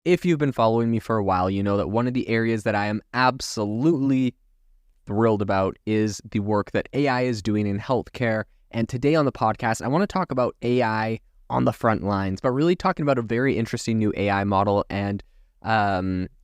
If you've been following me for a while, you know that one of the areas that I am absolutely thrilled about is the work that AI is doing in healthcare. And today on the podcast, I want to talk about AI on the front lines, but really talking about a very interesting new AI model and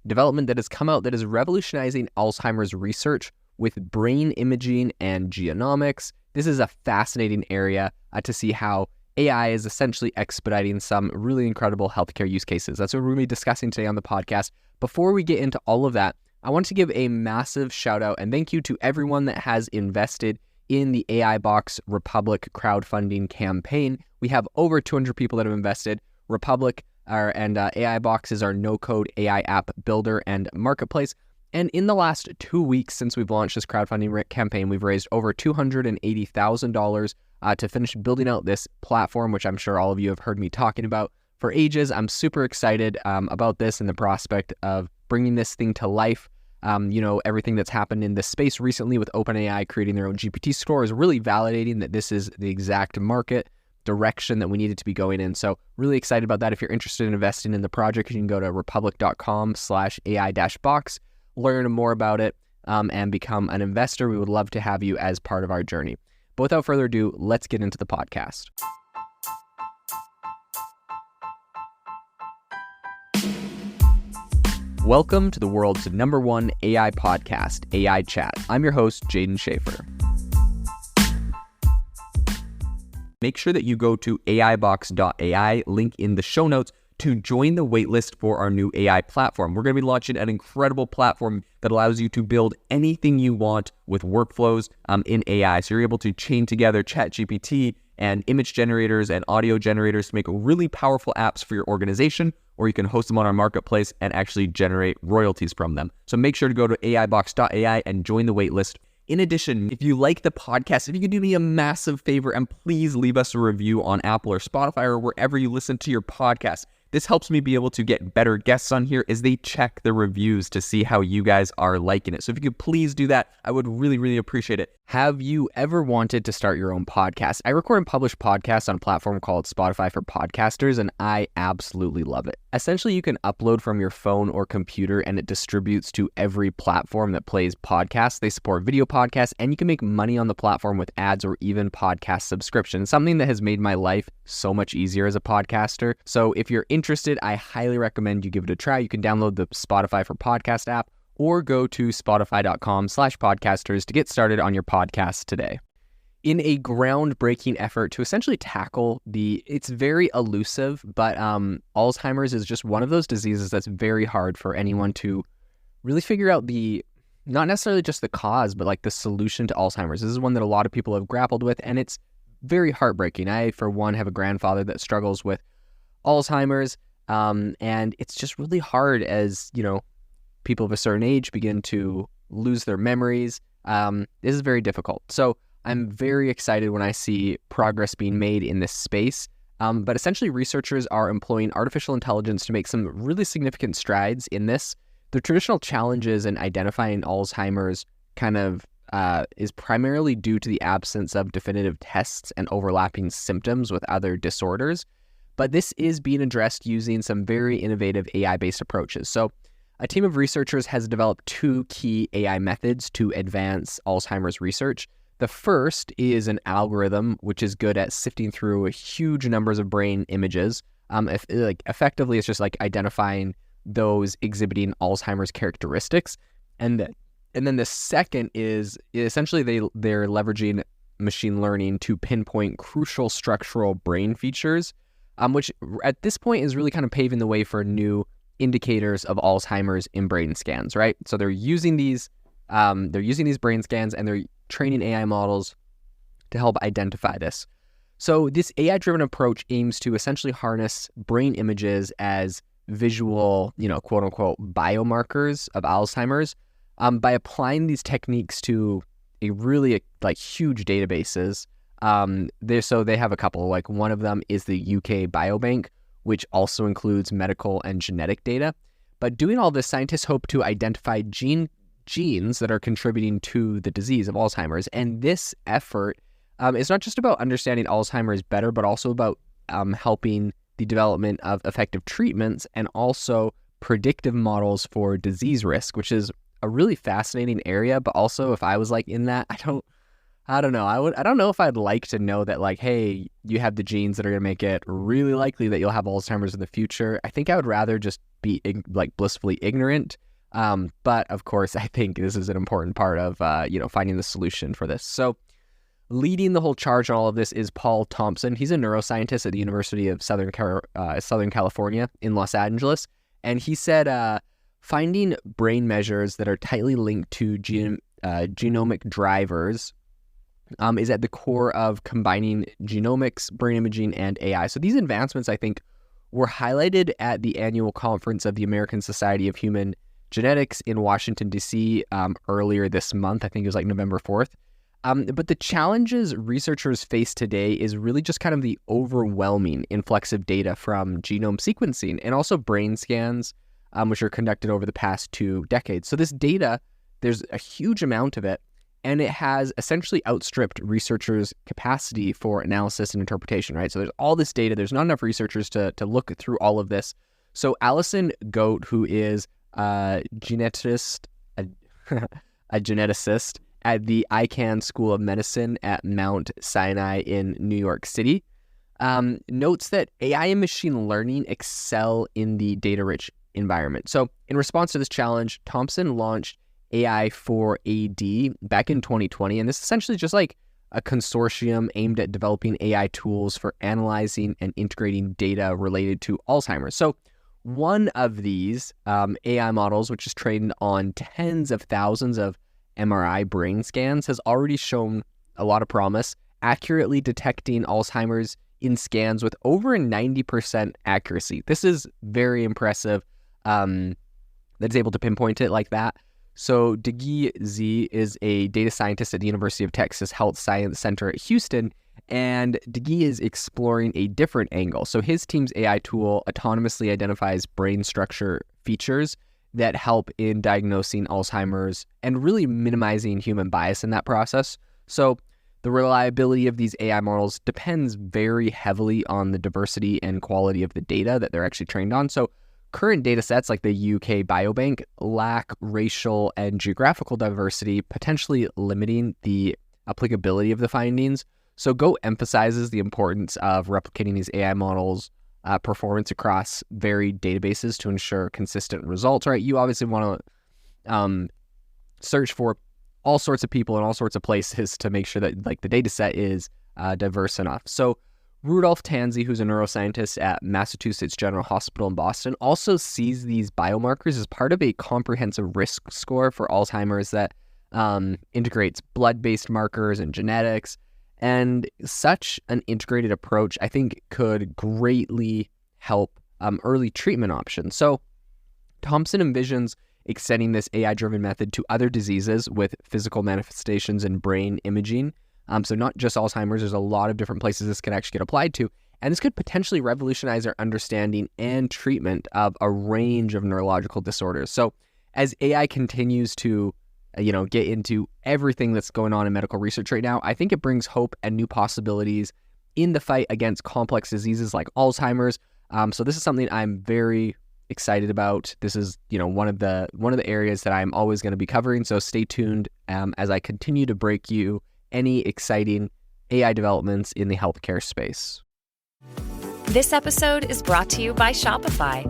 development that has come out that is revolutionizing Alzheimer's research with brain imaging and genomics. This is a fascinating area to see how AI is essentially expediting some really incredible healthcare use cases. That's what we're going to be discussing today on the podcast. Before we get into all of that, I want to give a massive shout out and thank you to everyone that has invested in the AI Box Republic crowdfunding campaign. We have over 200 people that have invested. Republic and AI Box is our no-code AI app builder and marketplace. And in the last 2 weeks since we've launched this crowdfunding campaign, we've raised over $280,000 to finish building out this platform, which I'm sure all of you have heard me talking about for ages. I'm super excited about this and the prospect of bringing this thing to life. Everything that's happened in this space recently with OpenAI creating their own GPT score is really validating that this is the exact market direction that we needed to be going in. So really excited about that. If you're interested in investing in the project, you can go to republic.com/AI-box, learn more about it, and become an investor. We would love to have you as part of our journey. But without further ado, let's get into the podcast. Welcome to the world's #1 AI podcast, AI Chat. I'm your host, Jaden Schaefer. Make sure that you go to aibox.ai, link in the show notes, to join the waitlist for our new AI platform. We're going to be launching an incredible platform that allows you to build anything you want with workflows in AI. So you're able to chain together ChatGPT and image generators and audio generators to make really powerful apps for your organization, or you can host them on our marketplace and actually generate royalties from them. So make sure to go to aibox.ai and join the waitlist. In addition, if you like the podcast, if you could do me a massive favor and please leave us a review on Apple or Spotify or wherever you listen to your podcast. This helps me be able to get better guests on here as they check the reviews to see how you guys are liking it. So if you could please do that, I would really, really appreciate it. Have you ever wanted to start your own podcast? I record and publish podcasts on a platform called Spotify for Podcasters, and I absolutely love it. Essentially, you can upload from your phone or computer, and it distributes to every platform that plays podcasts. They support video podcasts, and you can make money on the platform with ads or even podcast subscriptions, something that has made my life so much easier as a podcaster. So if you're interested, I highly recommend you give it a try. You can download the Spotify for Podcast app or go to spotify.com/podcasters to get started on your podcast today. In a groundbreaking effort to essentially tackle it's very elusive, but Alzheimer's is just one of those diseases that's very hard for anyone to really figure out not necessarily just the cause, but like the solution to Alzheimer's. This is one that a lot of people have grappled with, and it's very heartbreaking. I, for one, have a grandfather that struggles with Alzheimer's, and it's just really hard as, people of a certain age begin to lose their memories. This is very difficult. So I'm very excited when I see progress being made in this space. But essentially, researchers are employing artificial intelligence to make some really significant strides in this. The traditional challenges in identifying Alzheimer's is primarily due to the absence of definitive tests and overlapping symptoms with other disorders. But this is being addressed using some very innovative AI-based approaches. So a team of researchers has developed 2 key AI methods to advance Alzheimer's research. The first is an algorithm which is good at sifting through huge numbers of brain images. Effectively, it's just like identifying those exhibiting Alzheimer's characteristics. And then the second is essentially they're leveraging machine learning to pinpoint crucial structural brain features, which at this point is really kind of paving the way for new indicators of Alzheimer's in brain scans, right? So they're using these brain scans and they're training AI models to help identify this. So this AI-driven approach aims to essentially harness brain images as visual, quote unquote, biomarkers of Alzheimer's by applying these techniques to a really huge databases. They have a couple. One of them is the UK Biobank, which also includes medical and genetic data. But doing all this, scientists hope to identify genes that are contributing to the disease of Alzheimer's. And this effort is not just about understanding Alzheimer's better, but also about helping the development of effective treatments and also predictive models for disease risk, which is a really fascinating area. But also, if I was like in that, I don't know. I don't know if I'd like to know that, like, hey, you have the genes that are going to make it really likely that you'll have Alzheimer's in the future. I think I would rather just be like blissfully ignorant. But of course, I think this is an important part of, finding the solution for this. So leading the whole charge on all of this is Paul Thompson. He's a neuroscientist at the University of Southern California in Los Angeles. And he said, finding brain measures that are tightly linked to genomic drivers is at the core of combining genomics, brain imaging, and AI. So these advancements, I think, were highlighted at the annual conference of the American Society of Human Genetics in Washington, D.C. Earlier this month. I think it was like November 4th. But the challenges researchers face today is really just kind of the overwhelming influx of data from genome sequencing and also brain scans, which are conducted over the past 2 decades. So this data, there's a huge amount of it, and it has essentially outstripped researchers' capacity for analysis and interpretation, right? So there's all this data. There's not enough researchers to look through all of this. So Alison Goat, who is a geneticist at the Icahn School of Medicine at Mount Sinai in New York City, notes that AI and machine learning excel in the data-rich environment. So in response to this challenge, Thompson launched AI4AD back in 2020, and this is essentially just like a consortium aimed at developing AI tools for analyzing and integrating data related to Alzheimer's. So one of these AI models, which is trained on tens of thousands of MRI brain scans, has already shown a lot of promise, accurately detecting Alzheimer's in scans with over 90% accuracy. This is very impressive that it's able to pinpoint it like that. So Degui Z is a data scientist at the University of Texas Health Science Center at Houston, and Degui is exploring a different angle. So his team's AI tool autonomously identifies brain structure features that help in diagnosing Alzheimer's and really minimizing human bias in that process. So the reliability of these AI models depends very heavily on the diversity and quality of the data that they're actually trained on. So current data sets like the UK Biobank lack racial and geographical diversity, potentially limiting the applicability of the findings. So Goat emphasizes the importance of replicating these AI models' performance across varied databases to ensure consistent results, right? You obviously want to search for all sorts of people in all sorts of places to make sure that like the data set is diverse enough. So Rudolph Tanzi, who's a neuroscientist at Massachusetts General Hospital in Boston, also sees these biomarkers as part of a comprehensive risk score for Alzheimer's that integrates blood-based markers and genetics. And such an integrated approach, I think, could greatly help early treatment options. So Thompson envisions extending this AI-driven method to other diseases with physical manifestations in brain imaging. So not just Alzheimer's, there's a lot of different places this can actually get applied to. And this could potentially revolutionize our understanding and treatment of a range of neurological disorders. So as AI continues to get into everything that's going on in medical research right now, I think it brings hope and new possibilities in the fight against complex diseases like Alzheimer's. So this is something I'm very excited about. This is, one of the areas that I'm always going to be covering. So stay tuned as I continue to break you any exciting AI developments in the healthcare space. This episode is brought to you by Shopify.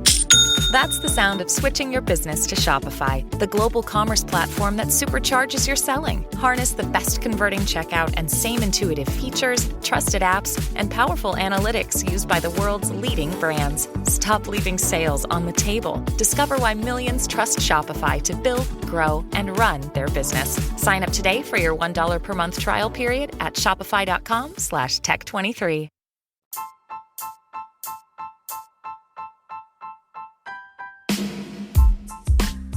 That's the sound of switching your business to Shopify, the global commerce platform that supercharges your selling. Harness the best converting checkout and same intuitive features, trusted apps, and powerful analytics used by the world's leading brands. Stop leaving sales on the table. Discover why millions trust Shopify to build, grow, and run their business. Sign up today for your $1 per month trial period at shopify.com/tech23.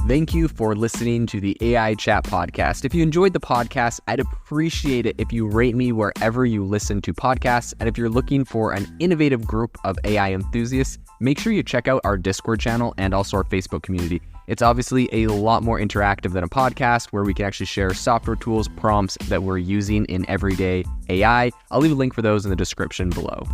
Thank you for listening to the AI Chat Podcast. If you enjoyed the podcast, I'd appreciate it if you rate me wherever you listen to podcasts. And if you're looking for an innovative group of AI enthusiasts, make sure you check out our Discord channel and also our Facebook community. It's obviously a lot more interactive than a podcast where we can actually share software tools, prompts that we're using in everyday AI. I'll leave a link for those in the description below.